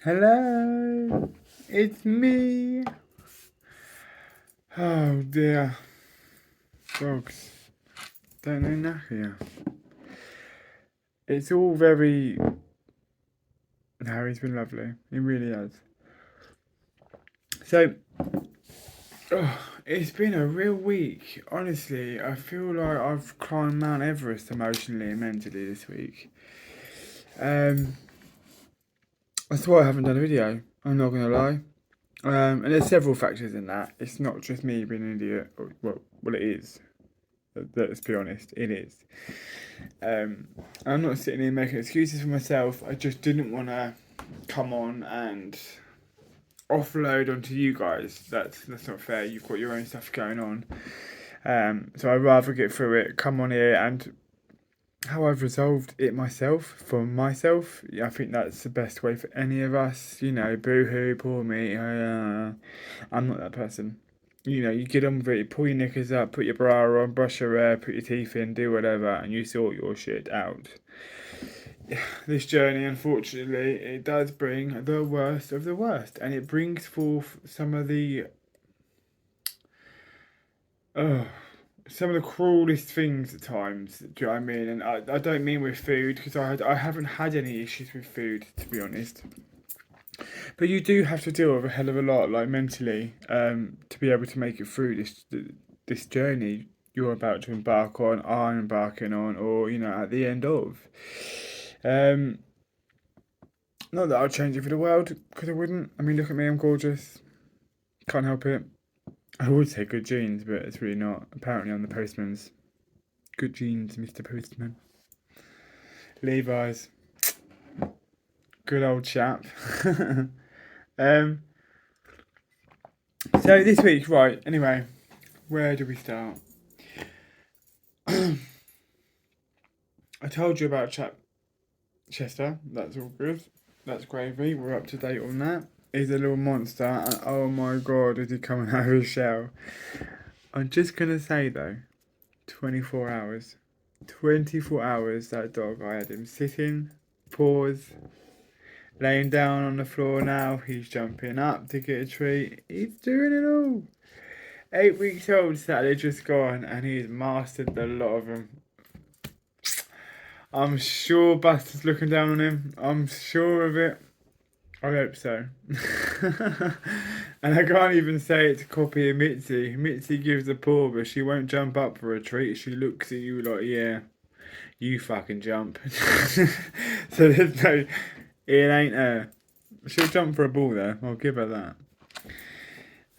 Hello, it's me. Oh dear, dogs. Don't they knack you? It's all very. No, he's been lovely. He really has. So, it's been a real week. Honestly, I feel like I've climbed Mount Everest emotionally and mentally this week. Um, that's why I haven't done a video. I'm not gonna lie. And there's several factors in that. It's not just me being an idiot. Well, it is. Let's be honest, it is. Um, I'm not sitting here making excuses for myself. I just didn't want to come on and offload onto you guys. That's not fair. You've got your own stuff going on. So I'd rather get through it, come on here, and how I've resolved it myself for myself. I think that's the best way for any of us. Boo hoo, poor me. I'm not that person. You get on with it, you pull your knickers up, put your bra on, brush your hair, put your teeth in, do whatever, and you sort your shit out. This journey, unfortunately, it does bring the worst of the worst, and it brings forth uh, some of the cruelest things at times. Do you know what I mean? And I don't mean with food, because I haven't had any issues with food, to be honest. But you do have to deal with a hell of a lot, like mentally, to be able to make it through this journey you're about to embark on, I'm embarking on, or at the end of. Um, Not that I'd change it for the world, because I wouldn't. I mean, look at me, I'm gorgeous. Can't help it. I would say good genes, but it's really not. Apparently, I'm the postman's. Good genes, Mr. Postman. Levi's. Good old chap. um, so this week, right, anyway, where do we start? I told you about chap Chester. That's all good. That's gravy. We're up to date on that. He's a little monster, and oh my god, is he coming out of his shell? I'm just gonna say though, 24 hours. 24 hours, that dog, I had him sitting, pause, laying down on the floor now. He's jumping up to get a treat. He's doing it all. 8 weeks old, Saturday just gone, and he's mastered the lot of them. I'm sure Buster's looking down on him. I'm sure of it. I hope so. And I can't even say it to copy a Mitzi. Mitzi gives a paw, but she won't jump up for a treat. She looks at you like, yeah, you fucking jump. So there's no, it ain't her. She'll jump for a ball though. I'll give her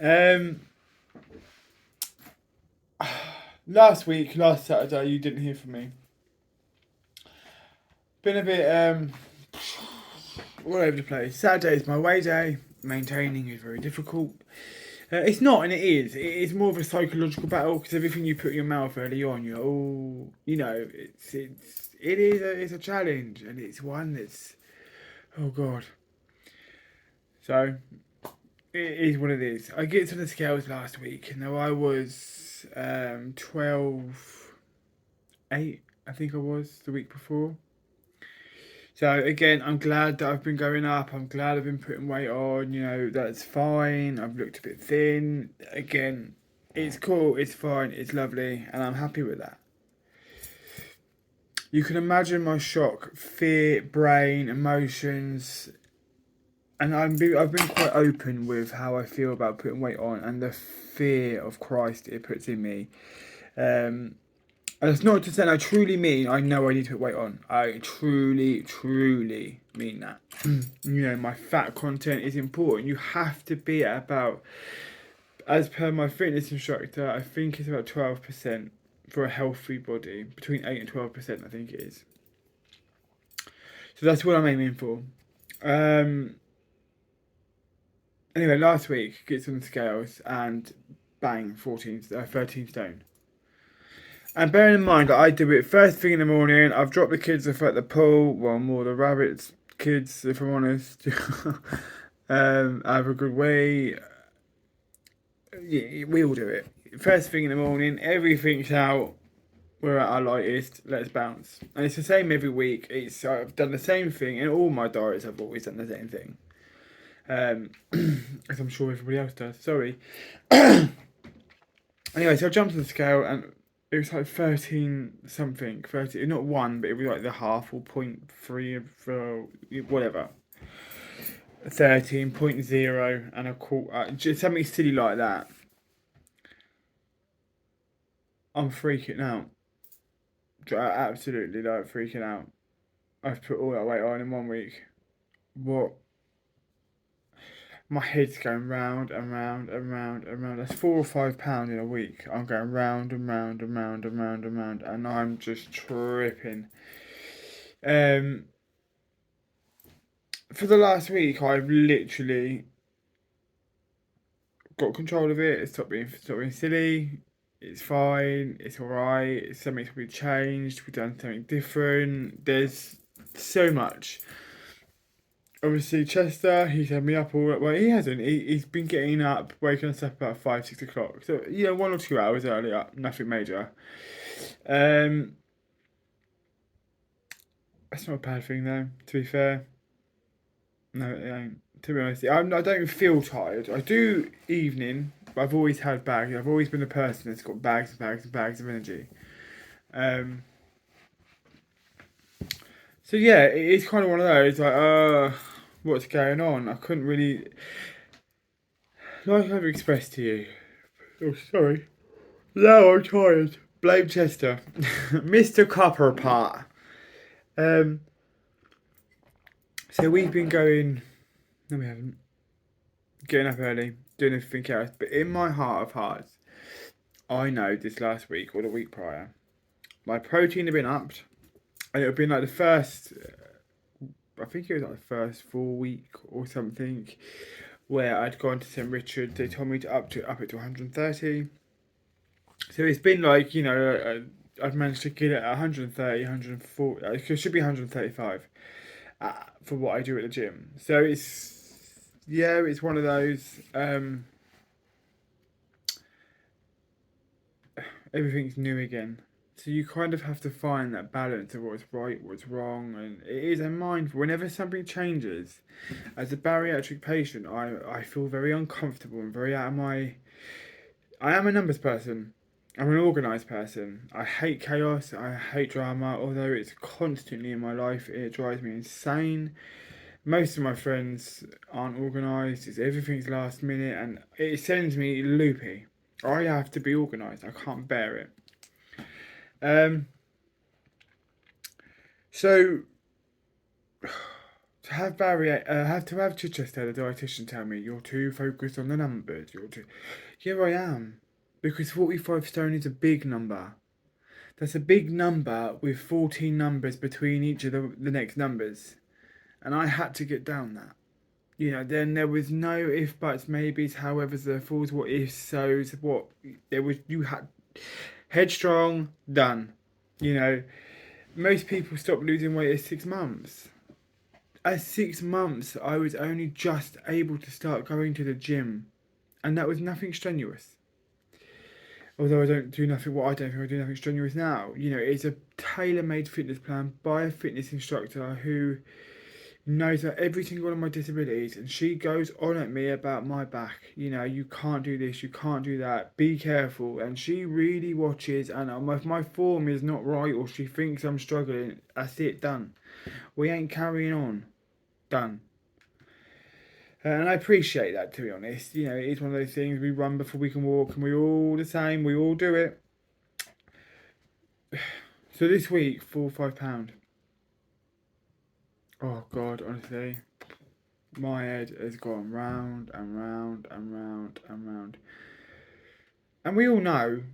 that. Last Saturday, you didn't hear from me. Been a bit all over the place. Saturday is my away day. Maintaining is very difficult. It's not, and it is. It is more of a psychological battle because everything you put in your mouth early on, it's a challenge, and it's one that's, oh god. So it is what it is. I get to the scales last week, and now I was 12, 8, I think I was the week before. So again, I'm glad that I've been going up. I'm glad I've been putting weight on. That's fine. I've looked a bit thin. Again, it's cool. It's fine. It's lovely, and I'm happy with that. You can imagine my shock, fear, brain, emotions, and I've been quite open with how I feel about putting weight on and the fear of Christ it puts in me. And it's not to say I truly mean I know I need to put weight on. I truly, truly mean that. My fat content is important. You have to be at about, as per my fitness instructor, I think it's about 12% for a healthy body. Between 8 and 12%, I think it is. So that's what I'm aiming for. Anyway, last week, gets on the scales and bang, 13 stone. And bearing in mind that I do it first thing in the morning, I've dropped the kids off at the pool, well, more the rabbits' kids, if I'm honest. I have a good way. Yeah, we all do it. First thing in the morning, everything's out. We're at our lightest. Let's bounce. And it's the same every week. I've done the same thing in all my diets. I've always done the same thing. as I'm sure everybody else does. Sorry. Anyway, so I jumped on the scale and it was like 13 something, 30, not one, but it was like the half or 0.3 for whatever. 13.0 and a quarter, just something silly like that. I'm freaking out. Absolutely like freaking out. I've put all that weight on in 1 week. What? My head's going round and round and round and round. That's 4 or 5 pounds in a week. I'm going round and round and round and round and round, and I'm just tripping. For the last week, I've literally got control of it. It's stopped being silly. It's fine. It's alright. Something's probably changed. We've done something different. There's so much. Obviously, Chester, he's had me up all. Well, he hasn't. He's been getting up, waking us up about 5, 6 o'clock. So 1 or 2 hours earlier. Nothing major. That's not a bad thing though. To be fair, no, it ain't. To be honest, I don't feel tired. I do evening, but I've always had bags. I've always been a person that's got bags and bags and bags of energy. So yeah, it is kind of one of those like, what's going on? I couldn't really, like I've expressed to you. Oh, sorry. No, I'm tired. Blame Chester, Mr. Copperpot. So we've been going. No, we haven't. Getting up early, doing everything else. But in my heart of hearts, I know this last week or the week prior, my protein had been upped, and it had been like the first. I think it was like the first full week or something, where I'd gone to St Richard. They told me to up it to 130. So it's been like I've managed to get it at 130, 140. It should be 135 for what I do at the gym. So it's one of those. Everything's new again. So you kind of have to find that balance of what's right, what's wrong, and it is a mindful. Whenever something changes, as a bariatric patient, I feel very uncomfortable and very out of my. I am a numbers person. I'm an organised person. I hate chaos. I hate drama. Although it's constantly in my life, it drives me insane. Most of my friends aren't organised. It's everything's last minute, and it sends me loopy. I have to be organised. I can't bear it. So to have Chichester, the dietitian, tell me you're too focused on the numbers. Here I am, because 45 stone is a big number. That's a big number with 14 numbers between each of the next numbers, and I had to get down that. Then there was no if, buts, maybes, howevers, therefores, what ifs, so's, what there was. You had headstrong, done. Most people stop losing weight at 6 months. At 6 months, I was only just able to start going to the gym, and that was nothing strenuous. Although I don't do nothing, I don't think I do nothing strenuous now. It's a tailor-made fitness plan by a fitness instructor who knows that every single one of my disabilities, and she goes on at me about my back. You can't do this, you can't do that, be careful. And she really watches, and if my form is not right or she thinks I'm struggling, that's it, done. We ain't carrying on. Done. And I appreciate that, to be honest. It is one of those things, we run before we can walk, and we're all the same, we all do it. So this week, 4 or 5 pound. Oh God, honestly, my head has gone round and round and round and round. And we all know,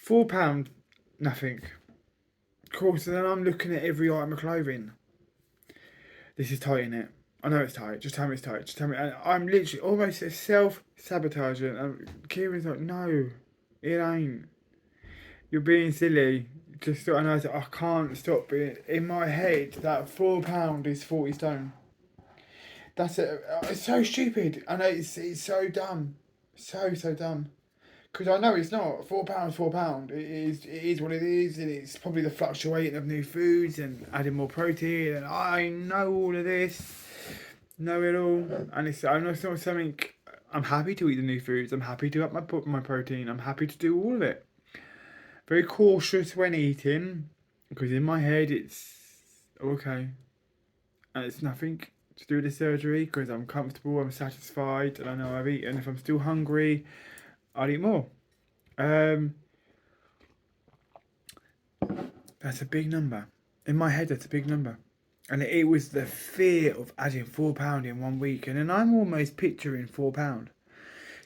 £4, nothing. Of course, and then I'm looking at every item of clothing. This is tight, innit? I know it's tight. Just tell me it's tight. Just tell me. And I'm literally almost self-sabotaging. And Kieran's like, no, it ain't. You're being silly. Just and I said, I can't stop being in my head. That £4 is 40 stone. That's it. It's so stupid. I know it's so dumb, so dumb. Because I know it's not £4. £4. It is what it is, and it's probably the fluctuating of new foods and adding more protein. And I know all of this. know it all, and I know it's not something. I'm happy to eat the new foods. I'm happy to up my protein. I'm happy to do all of it. Very cautious when eating, because in my head it's okay, and it's nothing to do with the surgery. Because I'm comfortable, I'm satisfied, and I know I've eaten. If I'm still hungry, I'll eat more. Um, that's a big number. In my head, that's a big number. And it was the fear of adding £4 in 1 week, and then I'm almost picturing £4.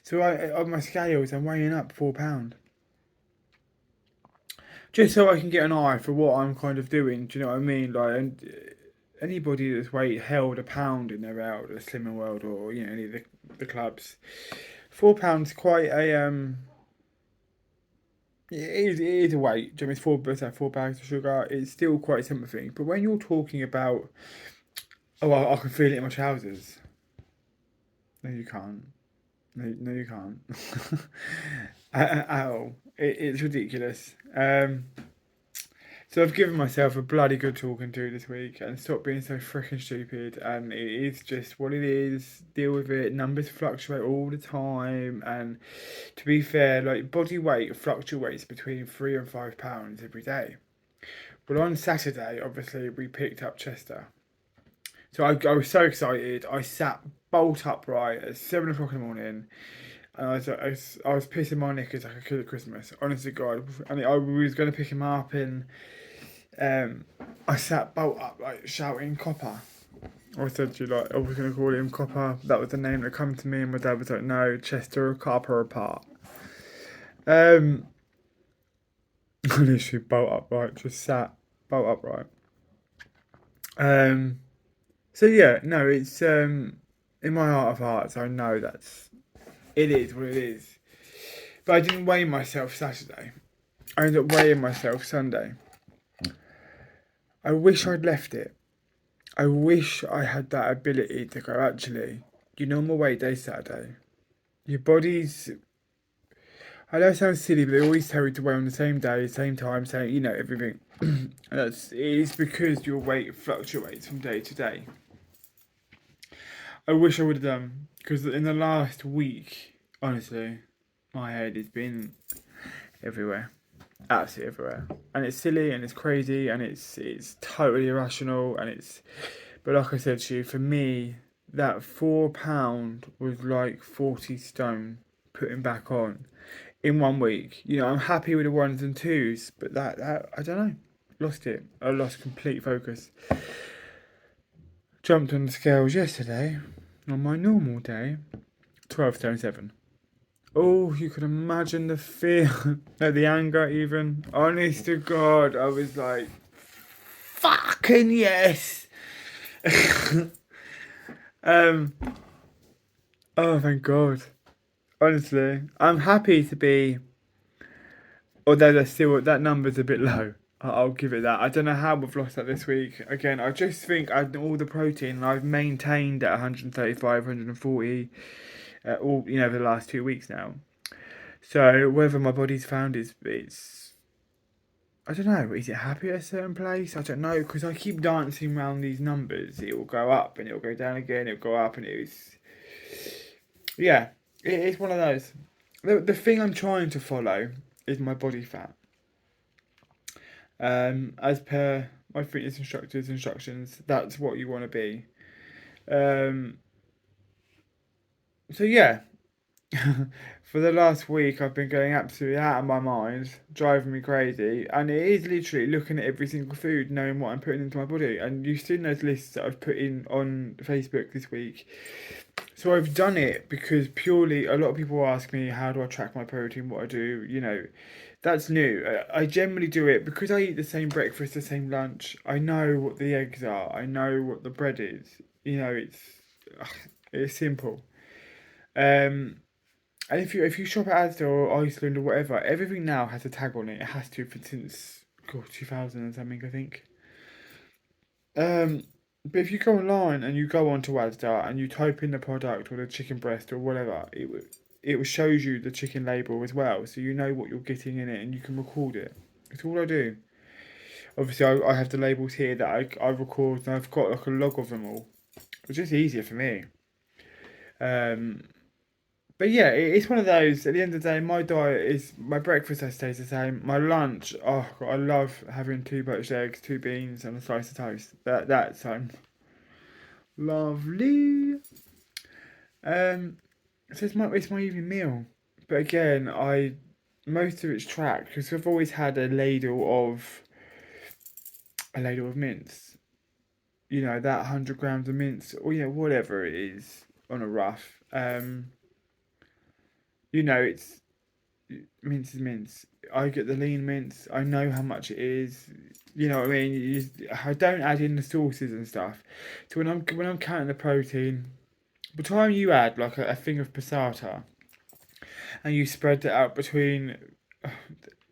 So on my scales, I'm weighing up £4, just so I can get an eye for what I'm kind of doing. Do you know what I mean? Like, and anybody that's held a pound in their out, the Slimming World, or any of the clubs, £4 quite a. It is a weight. Do you know, it's four bags of sugar. It's still quite something. But when you're talking about, oh, I can feel it in my trousers. No, you can't. No, you can't. At all. It's ridiculous. So I've given myself a bloody good talking to this week and stop being so freaking stupid. And it is just what it is. Deal with it. Numbers fluctuate all the time. And to be fair, like body weight fluctuates between £3 and £5 every day. But on Saturday, obviously, we picked up Chester. So I was so excited. I sat bolt upright at 7 o'clock in the morning. And I was pissing my knickers like a kid at Christmas. Honestly, God. And I was going to pick him up, and I sat bolt up, like shouting "Copper." I said to you, like, I was going to call him Copper. That was the name that come to me, and my dad was like, "No, Chester, Copper apart." I literally bolt upright, just sat bolt upright. So yeah, no, it's in my heart of hearts, I know it is what it is. But I didn't weigh myself Saturday. I ended up weighing myself Sunday. I wish I'd left it. I wish I had that ability to go, actually, your normal weight day Saturday. Your body's, I know it sounds silly, but they always tell you to weigh on the same day, same time, same, everything. And it is because your weight fluctuates from day to day. I wish I would have done, because in the last week, honestly, my head has been everywhere. Absolutely everywhere. And it's silly and it's crazy and it's totally irrational but like I said to you, for me, that £4 was like 40 stone putting back on in 1 week. I'm happy with the ones and twos, but that I don't know. Lost it. I lost complete focus. Jumped on the scales yesterday on my normal day, 12 stone 7. Oh, you can imagine the fear, the anger even. Honest to God, I was like, fucking yes. um, oh, thank God. Honestly, I'm happy to be, although that number's a bit low. I'll give it that. I don't know how we've lost that this week. Again, I just think I all the protein I've maintained at 135, 140, all the last 2 weeks now. So whether my body's found it's I don't know. Is it happy at a certain place? I don't know because I keep dancing around these numbers. It will go up and it will go down again. It will go up and yeah. It's one of those. The thing I'm trying to follow is my body fat. As per my fitness instructor's instructions, that's what you want to be. Um, so yeah, for the last week, I've been going absolutely out of my mind, driving me crazy, and it is literally looking at every single food, knowing what I'm putting into my body. And you've seen those lists that I've put in on Facebook this week. So I've done it because purely a lot of people ask me, how do I track my protein, what I do, that's new. I generally do it because I eat the same breakfast, the same lunch. I know what the eggs are. I know what the bread is. It's simple. Um, and if you shop at Asda or Iceland or whatever, everything now has a tag on it. It has to for since 2000 and something, I think. Um, but if you go online and you go onto Asda and you type in the product or the chicken breast or whatever, it shows you the chicken label as well, so you know what you're getting in it and you can record it. It's all I do. Obviously, I have the labels here that I record and I've got like a log of them all. It's just easier for me. Um, but yeah, it's one of those. At the end of the day, my diet is my breakfast stays the same. My lunch, oh God, I love having two poached eggs, two beans, and a slice of toast. That's lovely. So it's my evening meal. But again, I most of it's tracked because I've always had a ladle of mince. You know that 100 grams of mince, or whatever it is on a rough. It's mince is mince. I get the lean mince. I know how much it is. You know what I mean? I don't add in the sauces and stuff. So when I'm counting the protein, by the time you add like a thing of passata and you spread it out between,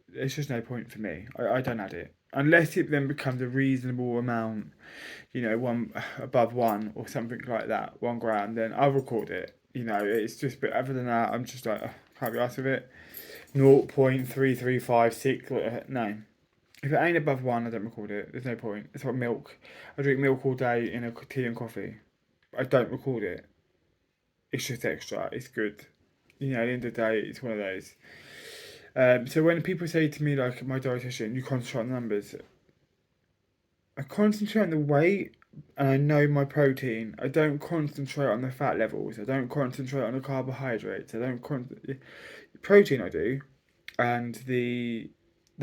there's just no point for me. I don't add it unless it then becomes a reasonable amount. One above one or something like that, 1 gram. Then I'll record it. It's just. But other than that, I'm just like, can't be asked with it. 0.3356. No. If it ain't above one, I don't record it. There's no point. It's like milk. I drink milk all day in a tea and coffee. I don't record it. It's just extra. It's good. At the end of the day, it's one of those. So when people say to me, like my dietitian, you concentrate on numbers, I concentrate on the weight and I know my protein. I don't concentrate on the fat levels. I don't concentrate on the carbohydrates. I don't protein I do, and the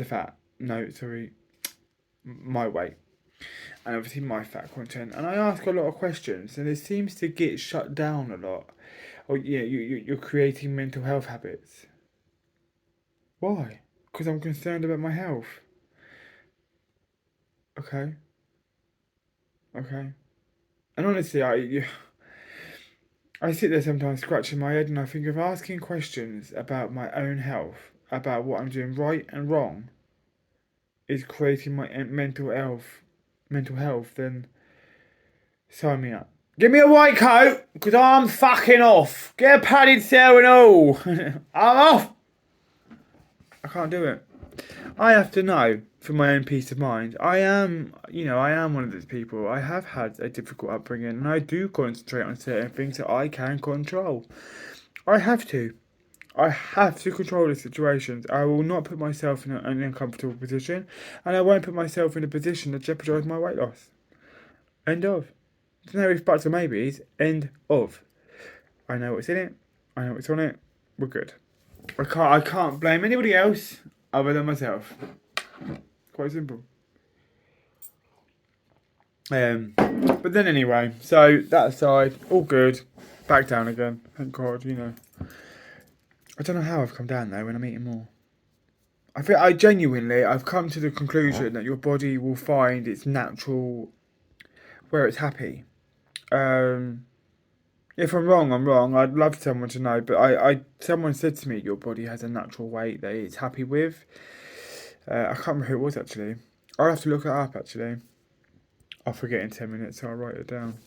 fat. No, sorry, my weight, and obviously my fat content. And I ask a lot of questions, and it seems to get shut down a lot. Oh yeah, you're creating mental health habits. Why? Because I'm concerned about my health. Okay, okay. And honestly, I sit there sometimes scratching my head and I think of asking questions about my own health, about what I'm doing right and wrong, is creating my mental health, then sign me up. Give me a white coat, because I'm fucking off. Get a padded cell and all. I'm off. I can't do it. I have to know for my own peace of mind. I am one of those people. I have had a difficult upbringing and I do concentrate on certain things that I can control. I have to. I have to control the situations. I will not put myself in an uncomfortable position, and I won't put myself in a position that jeopardise my weight loss. End of. There's no ifs, buts, or maybes. End of. I know what's in it. I know what's on it. We're good. I can't blame anybody else other than myself. Quite simple. But then anyway, so that aside, all good. Back down again. Thank God. I don't know how I've come down though when I'm eating more. I've come to the conclusion that your body will find its natural where it's happy. If I'm wrong, I'm wrong. I'd love someone to know, but someone said to me your body has a natural weight that it's happy with. I can't remember who it was actually. I'll have to look it up actually. I'll forget in 10 minutes, so I'll write it down.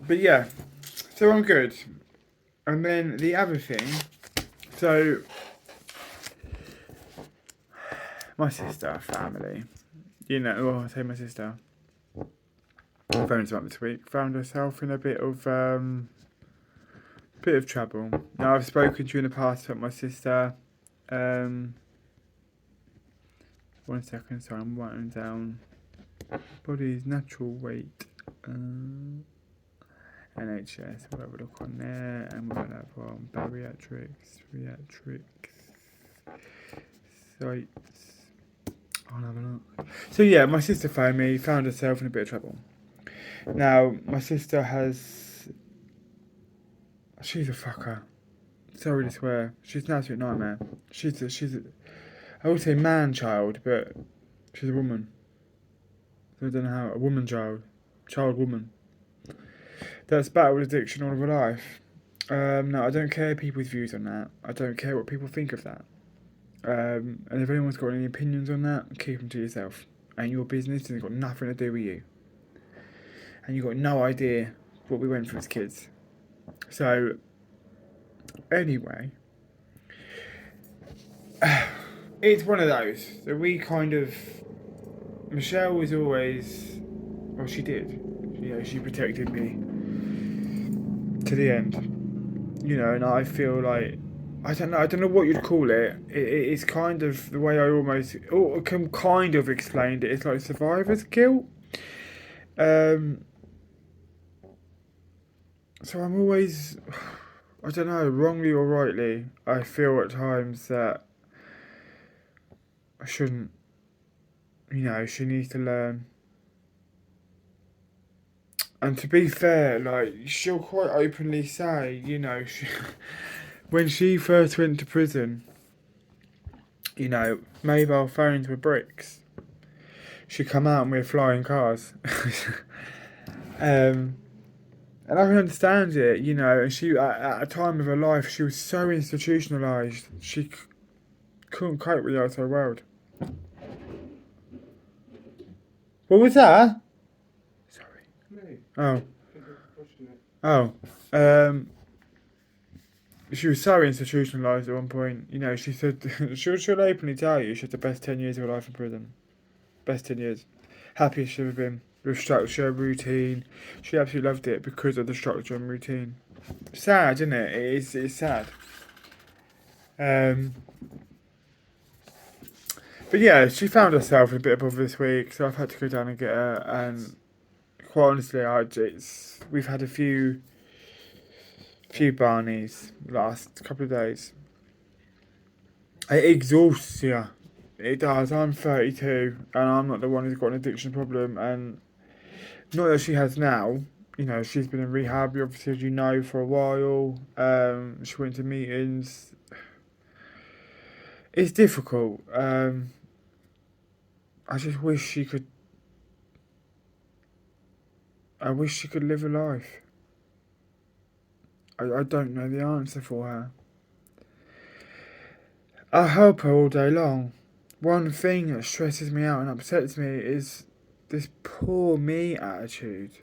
But yeah, so I'm good. And then the other thing, so my sister, family, I say my sister, phones up this week, found herself in a bit of trouble. Now I've spoken to you in the past about my sister. 1 second, sorry, I'm writing down body's natural weight. NHS, we'll have a look on there, and we'll have on bariatrics, sites. I'll have a look. So yeah, my sister found herself in a bit of trouble. Now, my sister she's a fucker. Sorry to swear. She's an absolute nightmare. I would say man child, but she's a woman. So I don't know how, a woman child woman. That's battled addiction all of her life. No, I don't care people's views on that. I don't care what people think of that. And if anyone's got any opinions on that, keep them to yourself. Ain't your business, and it's got nothing to do with you. And you've got no idea what we went through as kids. So, anyway, it's one of those. So Michelle was always Well, she did. She protected me to the end. And I feel like I don't know what you'd call it. It's kind of the way I almost can kind of explained it. It's like survivor's guilt. Um, so I'm always, I don't know, wrongly or rightly, I feel at times that I shouldn't. She needs to learn. And to be fair, like she'll quite openly say, when she first went to prison, mobile phones were bricks. She come out and we're flying cars. um, and I can understand it, and she, at a time of her life, she was so institutionalised, she couldn't cope with the outside world. What was that? Sorry. Oh. Oh. She was so institutionalised at one point. She said, she'll openly tell you she had the best 10 years of her life in prison. Best 10 years. Happiest she's ever been. With structure, routine. She absolutely loved it because of the structure and routine. Sad, isn't it? It's sad. But yeah, she found herself in a bit of bother this week, so I've had to go down and get her. And quite honestly, we've had a few Barneys last couple of days. It exhausts you. It does. I'm 32, and I'm not the one who's got an addiction problem, and not that she has now. She's been in rehab, obviously, as you know, for a while. She went to meetings. It's difficult. I just wish she could. I wish she could live a life. I don't know the answer for her. I help her all day long. One thing that stresses me out and upsets me is this poor me attitude.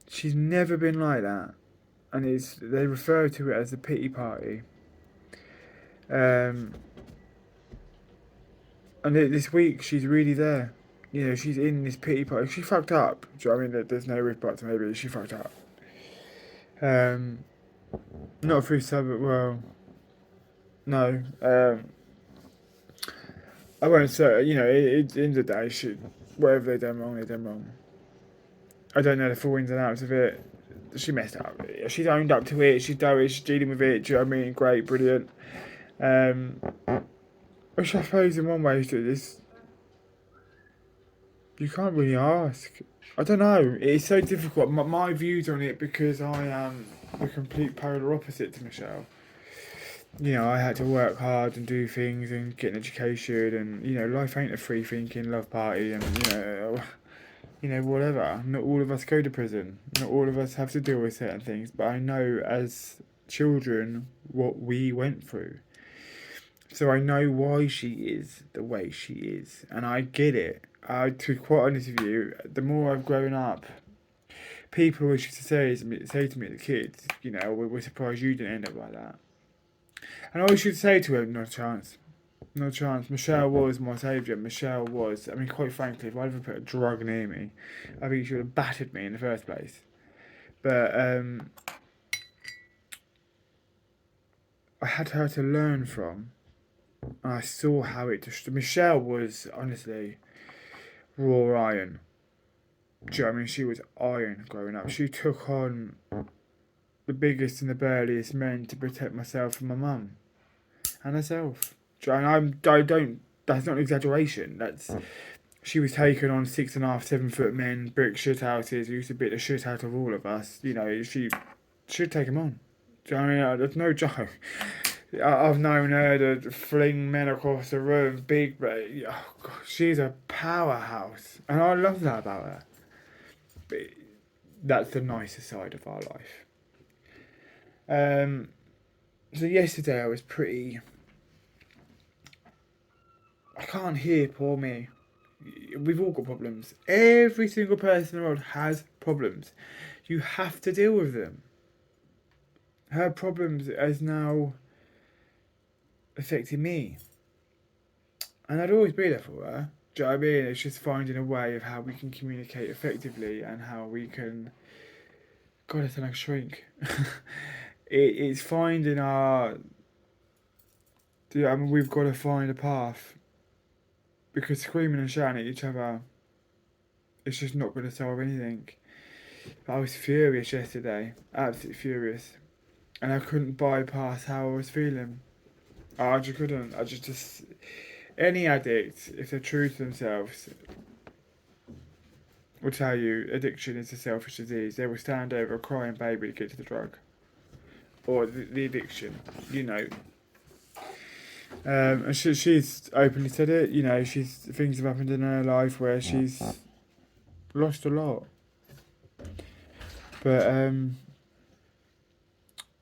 She's never been like that, and they refer to it as the pity party. And this week she's really there. She's in this pity party. She fucked up. Do you know what I mean? There's no if buts. Maybe she fucked up. Not through well, no. I won't say. At the end of the day, whatever they done wrong, they done wrong. I don't know the full ins and outs of it. She messed up. She's owned up to it. She's done it. She's dealing with it. Do you know what I mean? Great, brilliant. Which I suppose in one way is this. You can't really ask. I don't know. It's so difficult. My views on it, because I am the complete polar opposite to Michelle. I had to work hard and do things and get an education, and life ain't a free thinking love party, and whatever. Not all of us go to prison. Not all of us have to deal with certain things. But I know as children what we went through. So I know why she is the way she is, and I get it. To be quite honest with you, the more I've grown up, people always used to say to me as a kid, we're surprised you didn't end up like that. And I always used to say to her, no chance. No chance. Michelle was my saviour. Michelle was. I mean, quite frankly, if I'd ever put a drug near me, I think she would have battered me in the first place. But I had her to learn from. And I saw how it just. Michelle was, honestly, raw iron. Do you know what I mean? She was iron growing up. She took on the biggest and the burliest men to protect myself and my mum. And herself. And I don't. That's not an exaggeration. She was taking on 6.5, 7 foot men, brick shit houses, used to beat the shit out of all of us. She should take them on. Do you know what I mean? There's no joke. I've known her to fling men across the room, big, but oh God, she's a powerhouse, and I love that about her. But that's the nicer side of our life. So yesterday I was pretty. I can't hear poor me. We've all got problems. Every single person in the world has problems. You have to deal with them. Her problems has now affected me. And I'd always be there for her. Do you know what I mean? It's just finding a way of how we can communicate effectively and how we can. God, I sound like a shrink. It's finding our. I mean, we've got to find a path because screaming and shouting at each other, it's just not going to solve anything. I was furious yesterday, absolutely furious, and I couldn't bypass how I was feeling. I just couldn't. I just any addict, if they're true to themselves, will tell you addiction is a selfish disease. They will stand over a crying baby to get to the drug or the addiction, you know. And she's openly said it. You know, things have happened in her life where she's lost a lot, but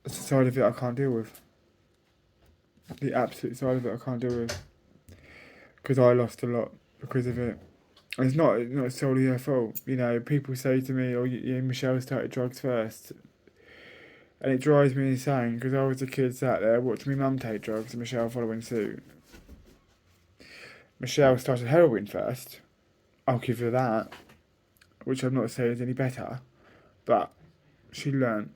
it's a side of it I can't deal with. The absolute side of it I can't deal with because I lost a lot because of it. And it's not solely her fault. You know, people say to me, "Oh, Michelle started drugs first," and it drives me insane because I was a kid sat there watching my mum take drugs and Michelle following suit. Michelle started heroin first. I'll give her that, which I'm not saying is any better, but she learnt.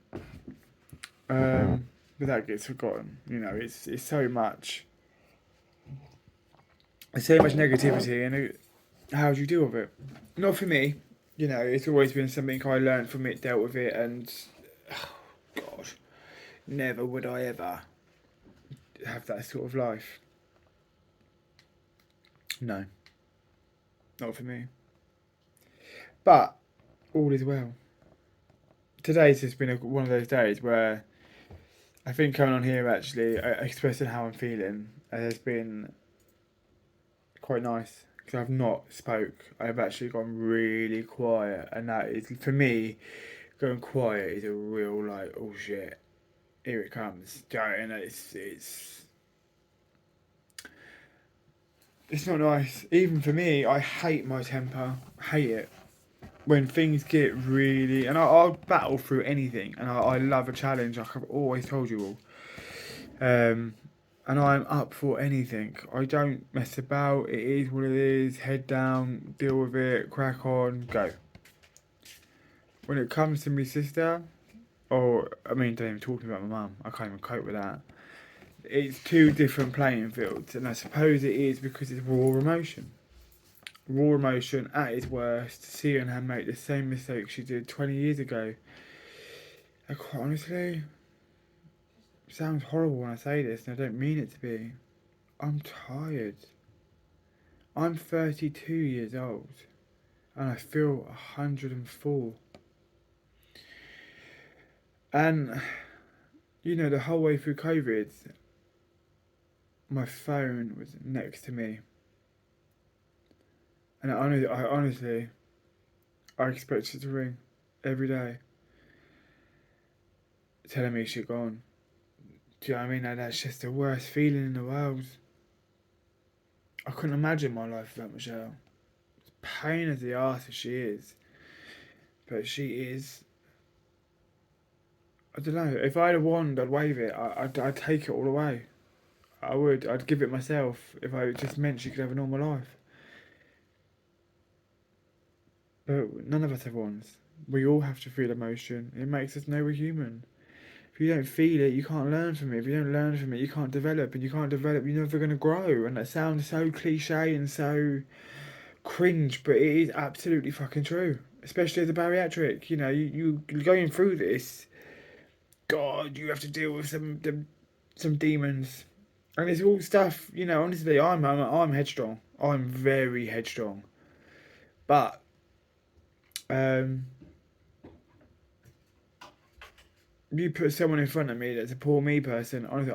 But that gets forgotten. You know, it's so much. There's so much negativity, and how do you deal with it? Not for me. You know, it's always been something I learned from it, dealt with it, and oh, God, never would I ever have that sort of life. No, not for me. But all is well. Today's just been one of those days where I think coming on here actually expressing how I'm feeling has been quite nice because I've not spoke. I've actually gone really quiet, and that is for me. Going quiet is a real like, oh shit, here it comes. And it's not nice. Even for me, I hate my temper. Hate it when things get really. And I'll battle through anything, and I love a challenge. Like I've always told you all. And I'm up for anything. I don't mess about. It is what it is. Head down, deal with it, crack on, go. When it comes to my sister, or I mean, don't even talk about my mum. I can't even cope with that. It's two different playing fields, and I suppose it is because it's raw emotion. Raw emotion at its worst. Seeing her make the same mistake she did 20 years ago. And quite honestly, it sounds horrible when I say this, and I don't mean it to be. I'm tired. I'm 32 years old, and I feel 104. And, you know, the whole way through COVID, my phone was next to me. And I honestly, I expected it to ring every day, telling me she'd gone. Do you know what I mean? Like, that's just the worst feeling in the world. I couldn't imagine my life without Michelle. As pain as the arse as she is, but she is. I don't know. If I had a wand, I'd wave it. I'd take it all away. I would. I'd give it myself if I just meant she could have a normal life. But none of us have wands. We all have to feel emotion. It makes us know we're human. If you don't feel it, you can't learn from it. If you don't learn from it, you can't develop. And you can't develop, you're never going to grow. And that sounds so cliche and so cringe, but it is absolutely fucking true. Especially as a bariatric. You know, you're going through this. God, you have to deal with some demons. And it's all stuff, you know, honestly, I'm headstrong. I'm very headstrong. But, you put someone in front of me that's a poor me person, honestly,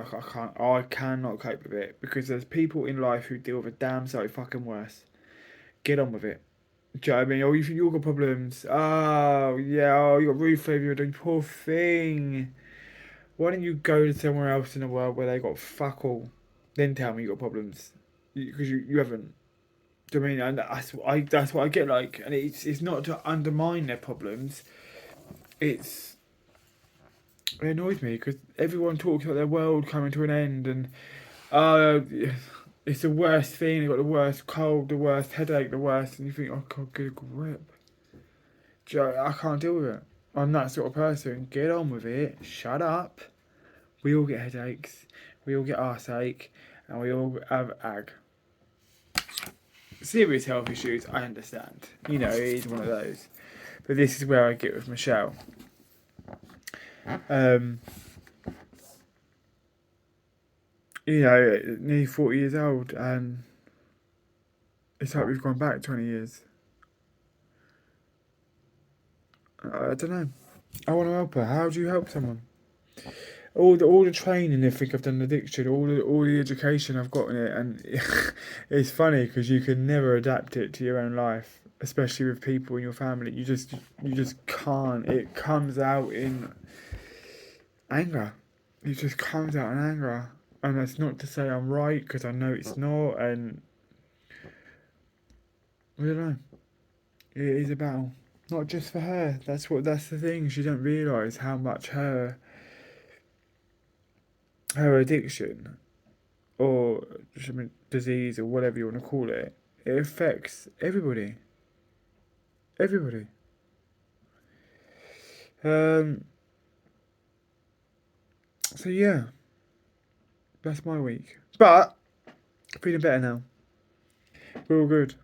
I cannot cope with it because there's people in life who deal with a damn sight fucking worse. Get on with it. Do you know what I mean? Oh, you've got problems. Oh, yeah, oh, you got roof failure, you're doing poor thing. Why don't you go to somewhere else in the world where they got fuck all? Then tell me you got problems. Because you haven't. Do you know what I mean? And that's what I get like. And it's not to undermine their problems. It annoys me because everyone talks about their world coming to an end and it's the worst thing. You've got the worst cold, the worst headache, the worst, and you think, oh God, get a grip. I can't deal with it. I'm that sort of person. Get on with it. Shut up. We all get headaches. We all get arseache, and we all have ag. Serious health issues, I understand. You know, it is one of those. But this is where I get with Michelle. You know, nearly 40 years old, and it's like we've gone back 20 years. I don't know. I want to help her. How do you help someone? All the training I think I've done in addiction, all the education I've got in it, and it's funny because you can never adapt it to your own life, especially with people in your family. You just can't. It comes out in anger. It just comes out in anger, and that's not to say I'm right because I know it's not, and I don't know. It is a battle, not just for her. That's the thing. She don't realise how much her addiction or disease or whatever you want to call it, it affects everybody. Everybody. So yeah, that's my week. But feeling better now. We're all good.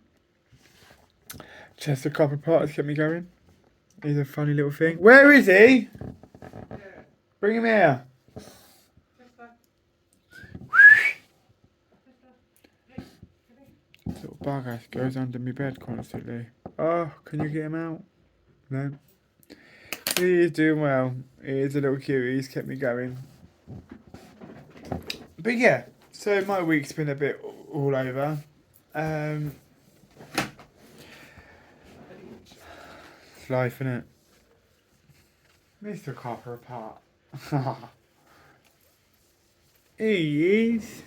Chester Copper Pot has kept me going. He's a funny little thing. Where is he? Bring him here. Little bugger goes under my bed constantly. Oh, can you get him out? No. He is doing well. He is a little cutie. He's kept me going. But yeah, so my week's been a bit all over. It's life, innit? Mr. Copper Pot. He is.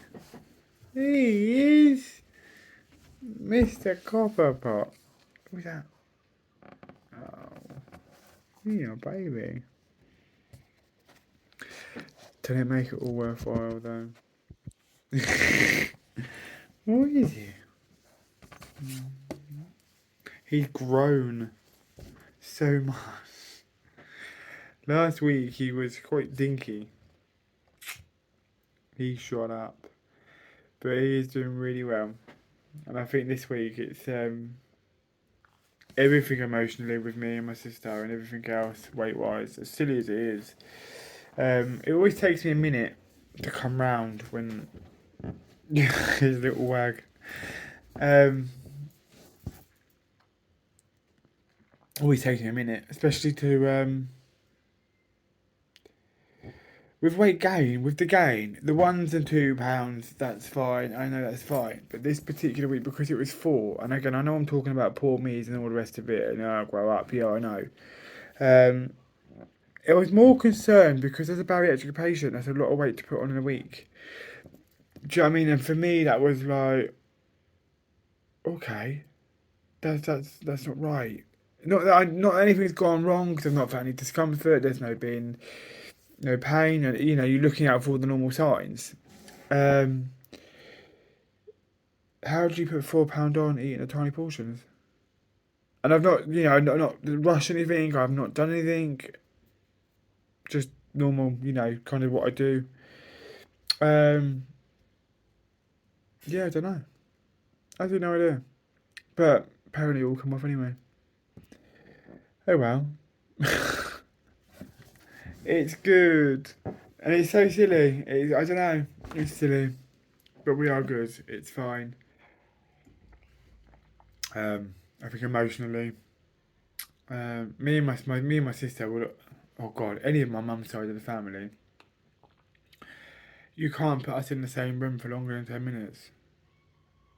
He is. Mr. Copperpot. Who's that? Oh. Yeah, baby. Didn't make it all worthwhile though. What is he? He's grown so much. Last week he was quite dinky. He shot up. But he is doing really well. And I think this week it's everything emotionally with me and my sister and everything else weight wise, as silly as it is. It always takes me a minute to come round when his little wag. Always takes me a minute, especially to with weight gain, with the gain, the £1 and £2, that's fine. I know that's fine. But this particular week, because it was 4, and again, I know I'm talking about poor me's and all the rest of it, and I'll grow up. Yeah, I know. I was more concerned because as a bariatric patient, that's a lot of weight to put on in a week. Do you know what I mean? And for me, that was like, okay, that's not right. Not that anything's gone wrong because I've not felt any discomfort. There's no pain, and you're looking out for all the normal signs. How do you put £4 on eating a tiny portions? And I've not, not rushed anything. I've not done anything. Just normal, kind of what I do. Yeah, I don't know. I have no idea. But apparently it will come off anyway. Oh well. It's good. And it's so silly. I don't know. It's silly. But we are good. It's fine. I think emotionally. Me and my sister will. Oh God, any of my mum's side of the family. You can't put us in the same room for longer than 10 minutes.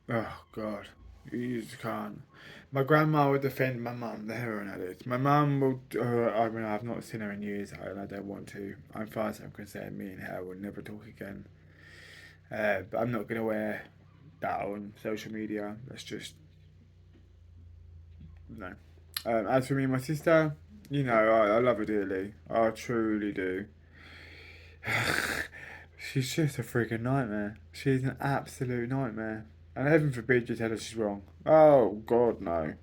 Oh God, you just can't. My grandma would defend my mum, the heroin addict. My mum will. I mean, I've not seen her in years, and I don't want to. I'm far as I'm concerned, me and her will never talk again. But I'm not gonna wear that on social media. That's just no. As for me and my sister, I love her dearly. I truly do. She's just a freaking nightmare. She's an absolute nightmare. And heaven forbid you tell her she's wrong. Oh, God, no.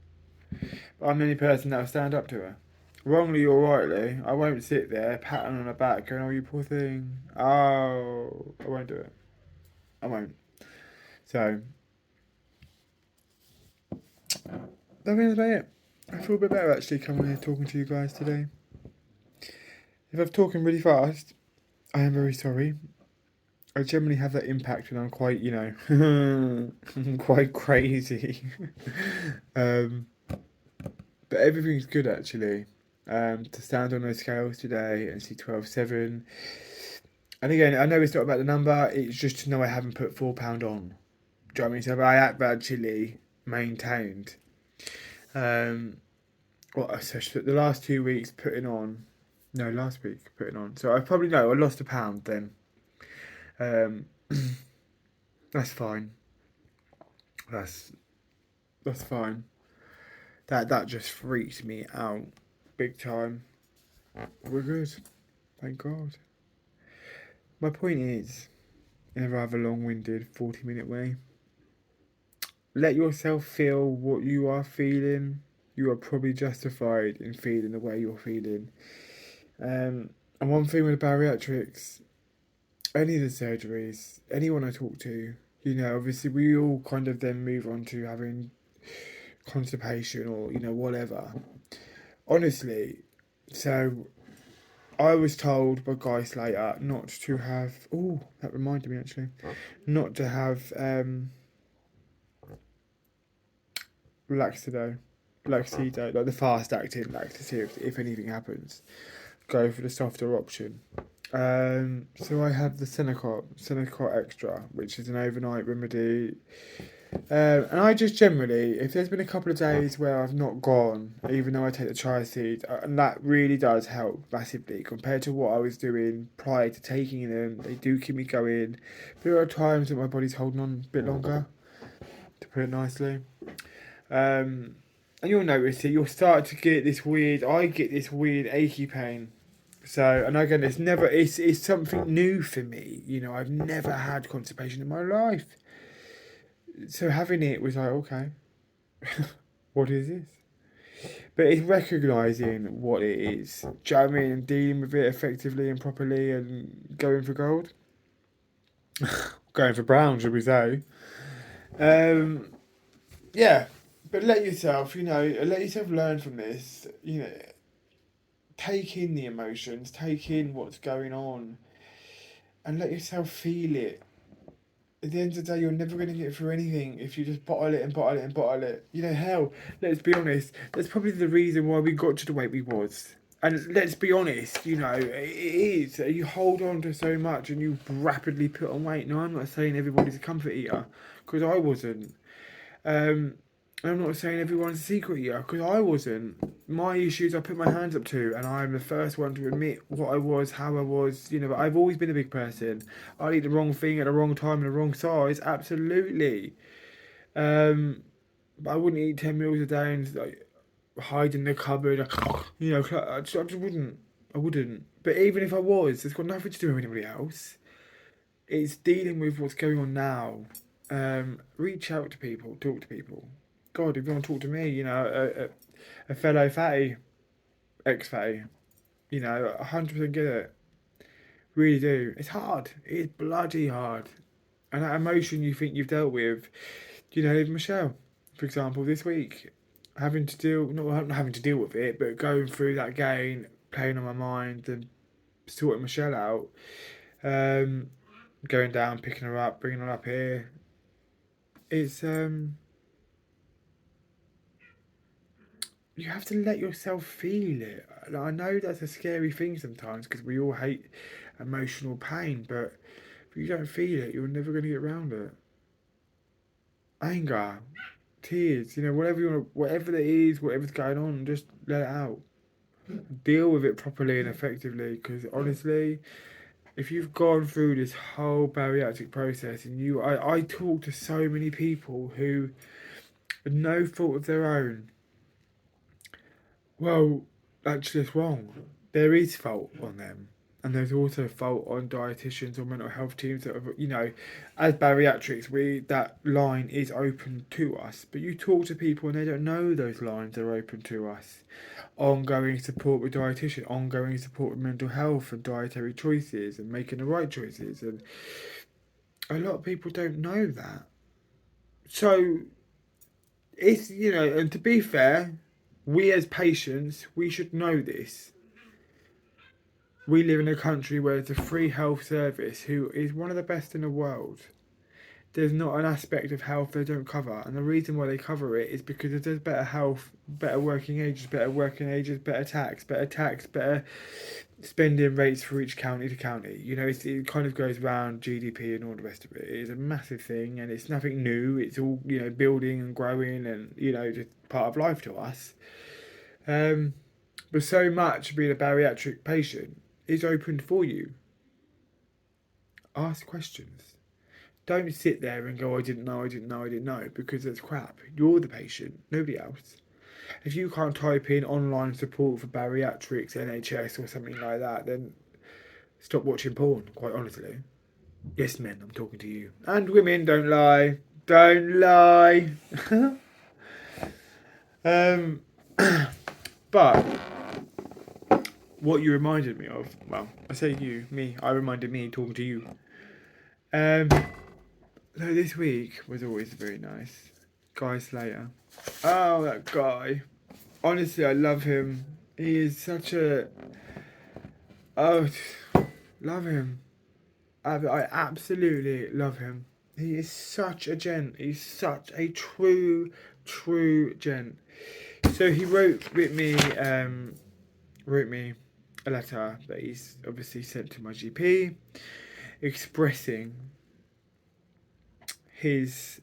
I'm the only person that'll stand up to her. Wrongly or rightly, I won't sit there patting on her back going, oh, you poor thing. Oh, I won't do it. I won't. So, I think that's about it. I feel a bit better actually coming here talking to you guys today. If I'm talking really fast, I am very sorry. I generally have that impact when I'm quite, quite crazy. um, but everything's good actually. To stand on those scales today and see 12.7. And again, I know it's not about the number, it's just to know I haven't put £4 on. Do you know what I mean? So I have actually maintained. So the last 2 weeks putting on, no, last week putting on. So I probably know I lost £1 then. Um, that's fine. That's fine. That just freaks me out big time. We're good, thank God. My point is, in a rather long-winded 40-minute way, let yourself feel what you are feeling. You are probably justified in feeling the way you're feeling. And one thing with bariatrics, any of the surgeries, anyone I talk to, obviously we all kind of then move on to having constipation or, whatever. Honestly, so I was told by Guy Slater not to have. Oh, that reminded me actually, not to have Laxido, like the fast-acting laxative. If anything happens, go for the softer option. So I have the Senecot Extra, which is an overnight remedy. And I just generally, if there's been a couple of days where I've not gone, even though I take the chia seed, and that really does help massively compared to what I was doing prior to taking them. They do keep me going. There are times that my body's holding on a bit longer, to put it nicely. And you'll notice it. You'll start to get this weird. I get this weird achy pain. So, and again, it's something new for me. I've never had constipation in my life. So having it was like, okay, what is this? But it's recognising what it is. Do you know what I mean? And dealing with it effectively and properly and going for gold. Going for brown, should we say. Um, yeah. But let yourself learn from this. Take in the emotions, take in what's going on, and let yourself feel it. At the end of the day, you're never going to get through anything if you just bottle it and bottle it and bottle it. Hell, let's be honest, that's probably the reason why we got to the way we was. And let's be honest, it is. You hold on to so much and you rapidly put on weight. No, I'm not saying everybody's a comfort eater, because I wasn't. Um, I'm not saying everyone's a secret eater, because I wasn't. My issues I put my hands up to, and I'm the first one to admit what I was, how I was, but I've always been a big person. I'd eat the wrong thing at the wrong time and the wrong size, absolutely. But I wouldn't eat 10 meals a day and like, hide in the cupboard, I just wouldn't. I wouldn't. But even if I was, it's got nothing to do with anybody else. It's dealing with what's going on now. Reach out to people, talk to people. God, if you want to talk to me, a fellow fatty, ex-fatty, 100% get it. Really do. It's hard. It's bloody hard. And that emotion you think you've dealt with, even Michelle, for example, this week, having to deal, not having to deal with it, but going through that game, playing on my mind and sorting Michelle out, um, going down, picking her up, bringing her up here. It's. You have to let yourself feel it. I know that's a scary thing sometimes because we all hate emotional pain, but if you don't feel it, you're never going to get around it. Anger, tears, whatever whatever it is, whatever's going on, just let it out. Deal with it properly and effectively. Because honestly, if you've gone through this whole bariatric process and I talk to so many people who, no fault of their own, well, that's just wrong. There is fault on them. And there's also fault on dietitians or mental health teams that are, as bariatrics, that line is open to us. But you talk to people and they don't know those lines are open to us. Ongoing support with dietitian, ongoing support with mental health and dietary choices and making the right choices. And a lot of people don't know that. So it's, and to be fair, we as patients, we should know this. We live in a country where it's a free health service who is one of the best in the world. There's not an aspect of health they don't cover, and the reason why they cover it is because there's better health, better working ages, better tax, better spending rates for each county to county. It kind of goes around GDP and all the rest of it. It is a massive thing, and it's nothing new. It's all building and growing, and just part of life to us. But so much being a bariatric patient is open for you. Ask questions. Don't sit there and go, I didn't know, because it's crap. You're the patient, nobody else. If you can't type in online support for bariatrics, NHS, or something like that, then stop watching porn, quite honestly. Yes, men, I'm talking to you. And women, don't lie. Don't lie. But what you reminded me of, well, I say you, me, I reminded me talking to you. So this week was always very nice. Guy Slater. Oh, that guy. Honestly, I love him. He is such a... Oh, love him. I absolutely love him. He is such a gent. He's such a true gent. So he wrote me a letter that he's obviously sent to my GP, expressing his...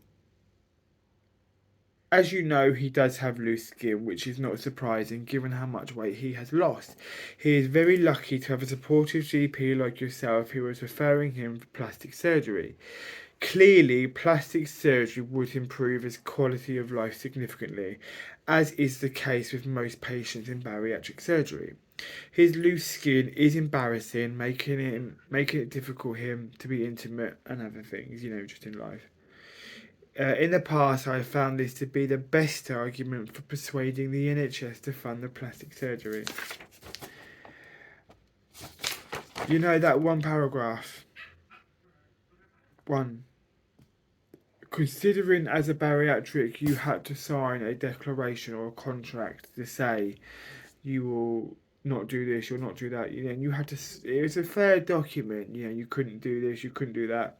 As you know, he does have loose skin, which is not surprising given how much weight he has lost. He is very lucky to have a supportive GP like yourself who is referring him for plastic surgery. Clearly, plastic surgery would improve his quality of life significantly, as is the case with most patients in bariatric surgery. His loose skin is embarrassing, making it difficult for him to be intimate and other things, just in life. In the past, I have found this to be the best argument for persuading the NHS to fund the plastic surgery. You know that one paragraph? One. Considering as a bariatric you had to sign a declaration or a contract to say you will not do this, you'll not do that, and you had to, it was a fair document, you couldn't do this, you couldn't do that.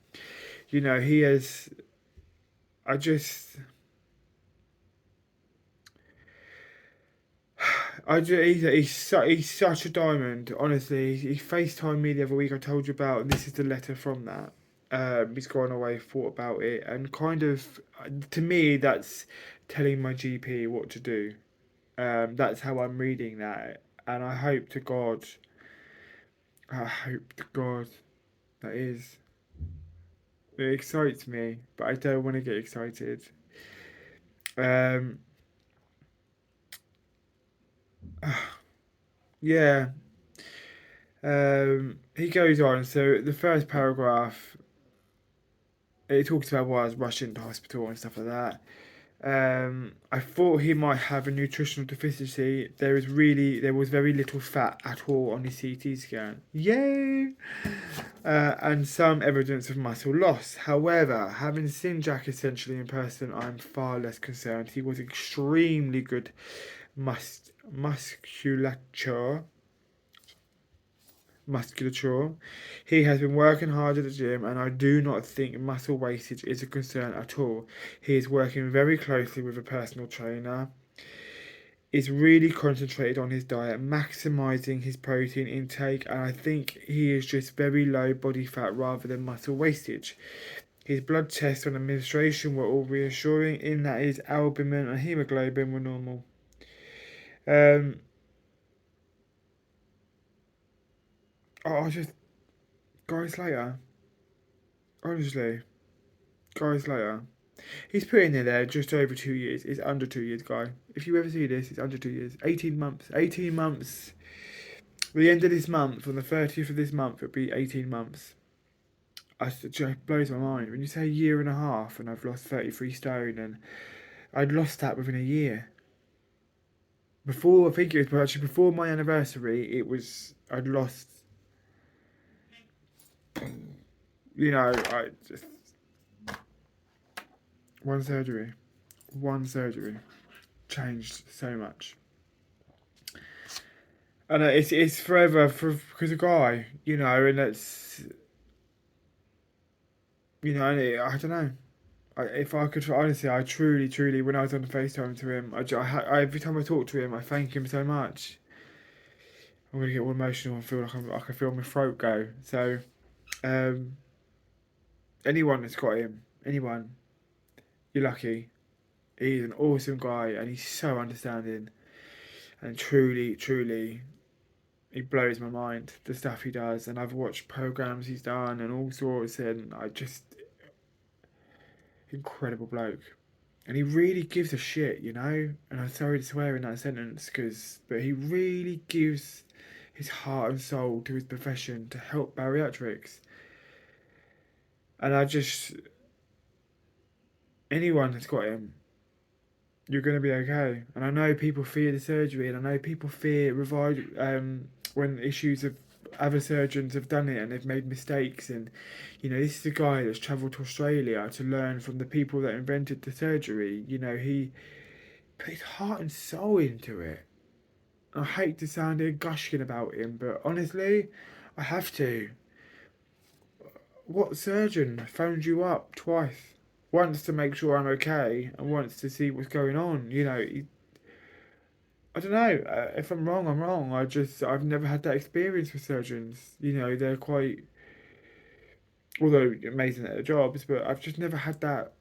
He has, I just... he's such a diamond. Honestly, he FaceTimed me the other week. I told you about. And this is the letter from that. He's gone away, thought about it, and kind of, to me, that's telling my GP what to do. That's how I'm reading that, and I hope to God, that is. It excites me, but I don't want to get excited. Um, yeah. He goes on. So the first paragraph, it talks about why I was rushed into hospital and stuff like that. I thought he might have a nutritional deficiency. There was very little fat at all on his CT scan. Yay! And some evidence of muscle loss. However, having seen Jack essentially in person, I'm far less concerned. He was extremely good musculature. He has been working hard at the gym, and I do not think muscle wastage is a concern at all. He is working very closely with a personal trainer, is really concentrated on his diet, maximizing his protein intake, and I think he is just very low body fat rather than muscle wastage. His blood tests on administration were all reassuring in that his albumin and hemoglobin were normal. Guys later. Honestly, guys later. He's put in there just over 2 years. It's under 2 years, guy. If you ever see this, it's under 2 years. 18 months. 18 months. the end of this month, on the 30th of this month, it'll be 18 months. It just blows my mind. When you say a year and a half and I've lost 33 stone, and I'd lost that within a year. Before, I think it was actually before my anniversary, I'd lost, I just, one surgery. One surgery changed so much. And it's forever because a guy, and it's, and I don't know. If I could, honestly, I truly, when I was on the FaceTime to him, every time I talk to him, I thank him so much. I'm gonna get all emotional and feel like I can feel my throat go. So, um, anyone that's got him, anyone, you're lucky. He's an awesome guy, and he's so understanding, and truly, he blows my mind, the stuff he does. And I've watched programs he's done and all sorts, and incredible bloke. And he really gives a shit, And I'm sorry to swear in that sentence, but he really gives his heart and soul to his profession to help bariatrics. And anyone that's got him, you're going to be okay. And I know people fear the surgery, and I know people fear when issues of other surgeons have done it and they've made mistakes. And this is a guy that's travelled to Australia to learn from the people that invented the surgery. He put his heart and soul into it. I hate to sound gushing about him, but honestly, I have to. What surgeon phoned you up twice? Once to make sure I'm okay, and once to see what's going on. I don't know. If I'm wrong, I'm wrong. I've never had that experience with surgeons. They're quite, although amazing at their jobs, but I've just never had that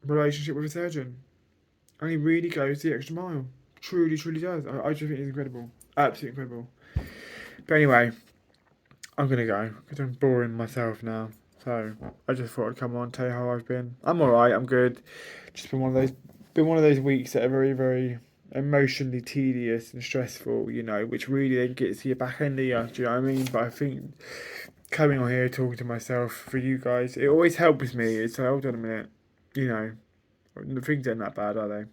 relationship with a surgeon. And he really goes the extra mile. Truly does. I just think he's incredible. Absolutely incredible. But anyway, I'm going to go because I'm boring myself now. So I just thought I'd come on, tell you how I've been. I'm alright, I'm good. Just been one of those weeks that are very, very emotionally tedious and stressful, which really then gets to your back end of you, do you know what I mean? But I think coming on here talking to myself for you guys, it always helps me. It's like, hold on a minute, the things aren't that bad, are they?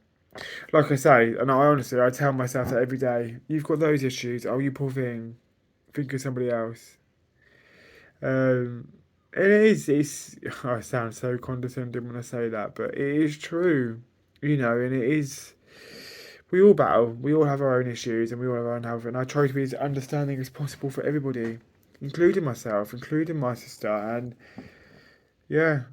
Like I say, and I tell myself that every day. You've got those issues. Oh, you poor thing. Think of somebody else. Um, it is. I sound so condescending when I say that, but it is true. And it is. We all battle. We all have our own issues, and we all have our own health. And I try to be as understanding as possible for everybody, including myself, including my sister. And yeah,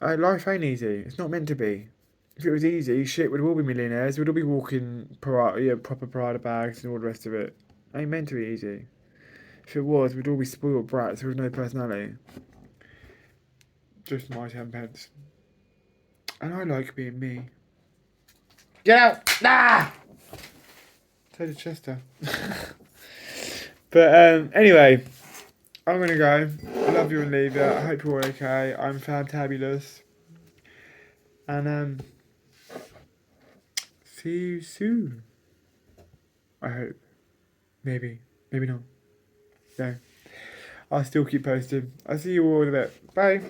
life ain't easy. It's not meant to be. If it was easy, shit, we'd all be millionaires. We'd all be walking proper Prada bags and all the rest of it. Ain't meant to be easy. If it was, we'd all be spoiled brats with no personality. Just my 10 pence. And I like being me. Get out! Nah! So did Chester. But anyway, I'm gonna go. I love you and leave you. I hope you're all okay. I'm fantabulous. And see you soon. I hope. Maybe. Maybe not. No. I'll still keep posting. I'll see you all in a bit. Bye.